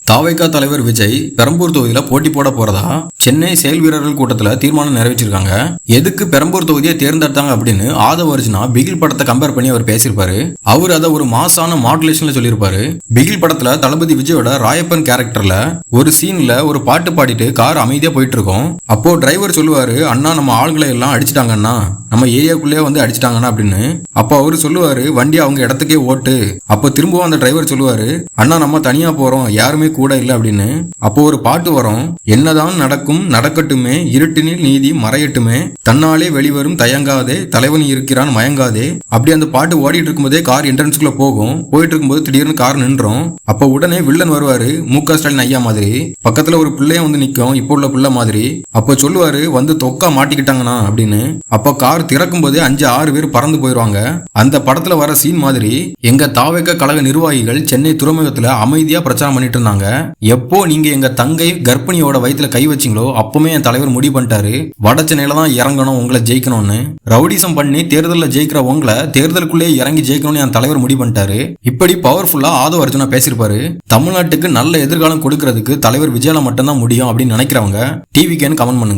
தாவைக்கா தலைவர் விஜய் பெரம்பூர் தொகுதியில போட்டி போட போறதா சென்னை செயல் வீரர்கள் கூட்டத்துல தீர்மானம் நிறைவேற்றிருக்காங்க. எதுக்கு பெரம்பூர் தொகுதியை தேர்ந்தெடுத்தாங்க அப்படின்னு ஆதவ அர்ஜுனா பிகில் படத்தை கம்பேர் பண்ணி அவர் பேசியிருப்பாரு. அவர் அதை ஒரு மாசான மாடுலேஷன்ல சொல்லியிருப்பாரு. பிகில் படத்துல தளபதி விஜயோட ராயப்பன் கேரக்டர்ல ஒரு சீன்ல ஒரு பாட்டு பாடிட்டு கார் அமைதியா போயிட்டு இருக்கோம். அப்போ டிரைவர் சொல்லுவாரு, அண்ணா நம்ம ஆளுங்களை எல்லாம் அடிச்சிட்டாங்கண்ணா, நம்ம ஏரியாக்குள்ளே வந்து அடிச்சிட்டாங்கண்ணா அப்படின்னு. அப்போ அவரு சொல்லுவாரு, வண்டி அவங்க இடத்துக்கே ஓட்டு. அப்போ திரும்பவும் அந்த டிரைவர் சொல்லுவாரு, அண்ணா நம்ம தனியா போறோம், யாருமே கூட இல்ல அப்படின்னு. அப்போ ஒரு பாட்டு வரும், என்னதான் நடக்கும் நடக்கட்டுமே, இருட்டினில் நீதி மறையட்டுமே, தன்னாலே வெளிவரும் தயங்காதே, தலைவன் இருக்கிறான் மயங்காதே. அப்படி அந்த பாட்டு ஓடிட்டு இருக்கும்போதே கார் என்ட்ரன்ஸ்குள்ள போகும். போயிட்டு இருக்கும்போது திடீர்னு கார் நின்றோம். அப்போ உடனே வில்லன் வருவாரு, மு.க. ஸ்டாலின் ஐயா மாதிரி. பக்கத்துல ஒரு பிள்ளைய வந்து நிக்கும், இப்போ உள்ள பிள்ளை மாதிரி. அப்போ சொல்லுவாரு, வந்து தொக்கா மாட்டிக்கிட்டாங்கண்ணா அப்படின்னு. அப்போ கார் திறக்கும் போதே 5-6 பேர் பறந்து போயிருவாங்க. அந்த படத்துல வர சீன் மாதிரி எங்க தாவேக்கா கழக நிர்வாகிகள் சென்னை துறைமுகத்துல அமைதியா பிரச்சாரம் பண்ணிட்டு இருந்தாங்க. எப்போ நீங்க எங்க தங்கை கர்ப்பிணியோட வயித்துல கை வச்சீங்களோ அப்பவுமே என் தலைவர் முடிவு பண்ணிட்டாரு, வட சென்னையில தான் இறங்கணும், உங்களை ஜெயிக்கணும்னு. ரவுடிசம் பண்ணி தேர்தலில் ஜெயிக்கிற உங்களை தேர்தலுக்குள்ளே இறங்கி ஜெயிக்கணும்னு என் தலைவர் முடிவு பண்ணிட்டாரு. இப்படி பவர்ஃபுல்லா ஆதவ அர்ஜுனா பேசியிருப்பாரு. தமிழ்நாட்டுக்கு நல்ல எதிர்காலம் கொடுக்கறதுக்கு தலைவர் விஜயால மட்டும்தான் முடியும் அப்படின்னு நினைக்கிறவங்க டிவிக்கேன்னு கமெண்ட் பண்ணுங்க.